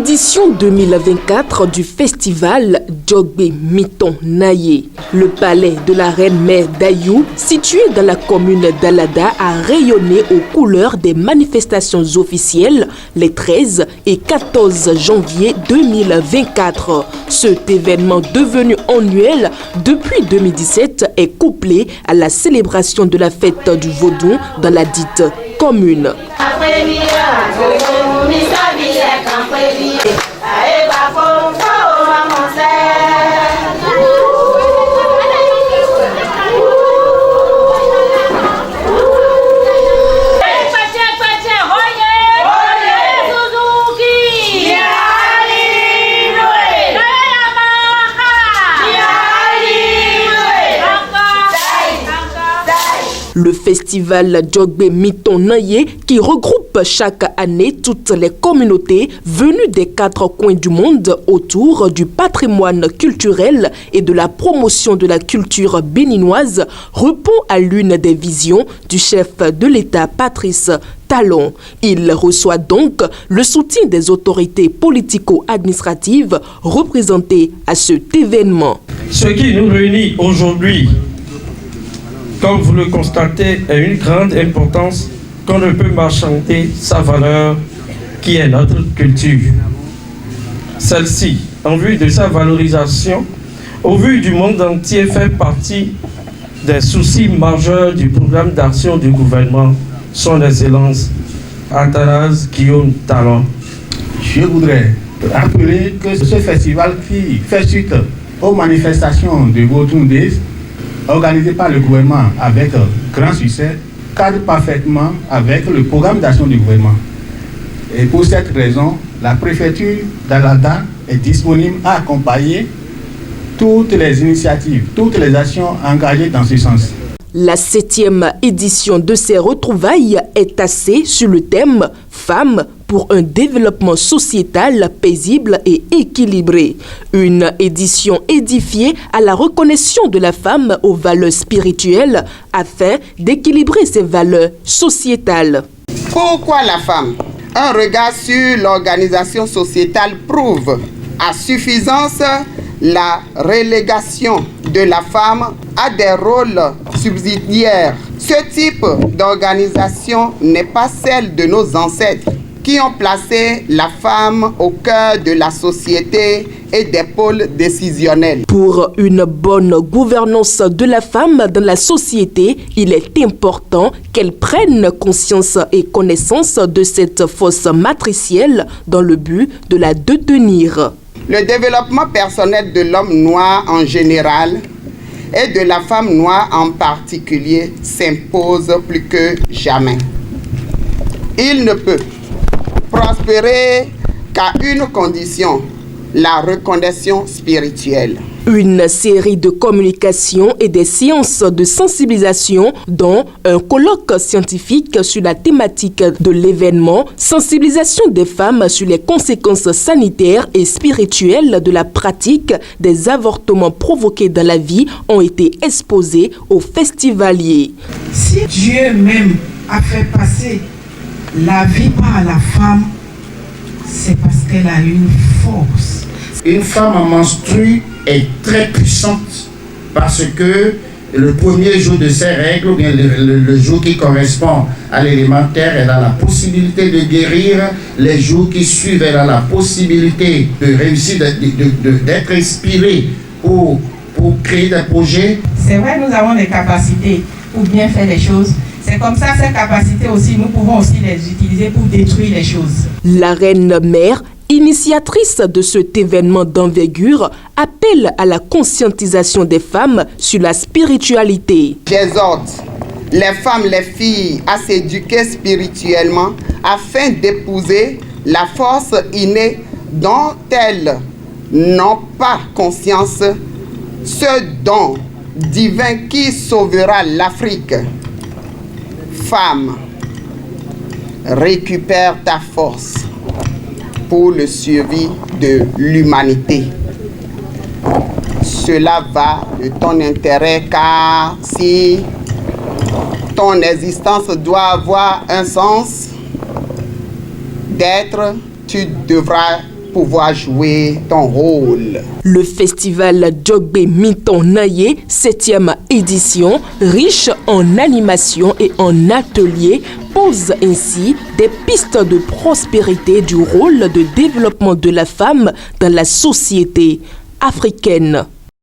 Édition 2024 du festival Djogbe Miton Naye. Le palais de la reine-mère d'Ayou, situé dans la commune d'Alada, a rayonné aux couleurs des manifestations officielles les 13 et 14 janvier 2024. Cet événement devenu annuel depuis 2017 est couplé à la célébration de la fête du Vaudou dans la dite commune. Le festival Djogbe Miton Naye, qui regroupe chaque année toutes les communautés venues des 4 coins du monde autour du patrimoine culturel et de la promotion de la culture béninoise, répond à l'une des visions du chef de l'État Patrice Talon. Il reçoit donc le soutien des autorités politico-administratives représentées à cet événement. Ce qui nous réunit aujourd'hui, comme vous le constatez, a une grande importance qu'on ne peut marchander sa valeur qui est notre culture. Celle-ci, en vue de sa valorisation, au vu du monde entier, fait partie des soucis majeurs du programme d'action du gouvernement, son Excellence Athanase Guillaume Talon. Je voudrais rappeler que ce festival qui fait suite aux manifestations de Vaudou Days organisé par le gouvernement avec grand succès, cadre parfaitement avec le programme d'action du gouvernement. Et pour cette raison, la préfecture d'Alada est disponible à accompagner toutes les initiatives, toutes les actions engagées dans ce sens. La 7e édition de ces retrouvailles est axée sur le thème « Femmes pour un développement sociétal paisible et équilibré ». Une édition édifiée à la reconnaissance de la femme aux valeurs spirituelles afin d'équilibrer ses valeurs sociétales. Pourquoi la femme? Un regard sur l'organisation sociétale prouve à suffisance la relégation de la femme à des rôles subsidiaires. Ce type d'organisation n'est pas celle de nos ancêtres qui ont placé la femme au cœur de la société et des pôles décisionnels. Pour une bonne gouvernance de la femme dans la société, il est important qu'elle prenne conscience et connaissance de cette force matricielle dans le but de la détenir. Le développement personnel de l'homme noir en général et de la femme noire en particulier s'impose plus que jamais. Il ne peut prospérer qu'à une condition, la reconnaissance spirituelle. Une série de communications et des séances de sensibilisation, dont un colloque scientifique sur la thématique de l'événement, sensibilisation des femmes sur les conséquences sanitaires et spirituelles de la pratique des avortements provoqués dans la vie, ont été exposés aux festivaliers. Si Dieu même a fait passer la vie par la femme, c'est parce qu'elle a une force. Une femme menstrue est très puissante parce que le premier jour de ses règles, ou bien le jour qui correspond à l'élémentaire, elle a la possibilité de guérir. Les jours qui suivent, elle a la possibilité de réussir, d'être inspirée pour créer des projets. C'est vrai, nous avons des capacités pour bien faire les choses. C'est comme ça, ces capacités aussi, nous pouvons aussi les utiliser pour détruire les choses. La reine-mère, initiatrice de cet événement d'envergure, appelle à la conscientisation des femmes sur la spiritualité. J'exhorte les femmes, les filles à s'éduquer spirituellement afin d'épouser la force innée dont elles n'ont pas conscience, ce don divin qui sauvera l'Afrique. Femme, récupère ta force pour le survie de l'humanité. Cela va de ton intérêt, car si ton existence doit avoir un sens d'être, tu devras pouvoir jouer ton rôle. Le festival Djogbe Miton Naye, 7e édition, riche en animation et en ateliers, pose ainsi des pistes de prospérité du rôle de développement de la femme dans la société africaine.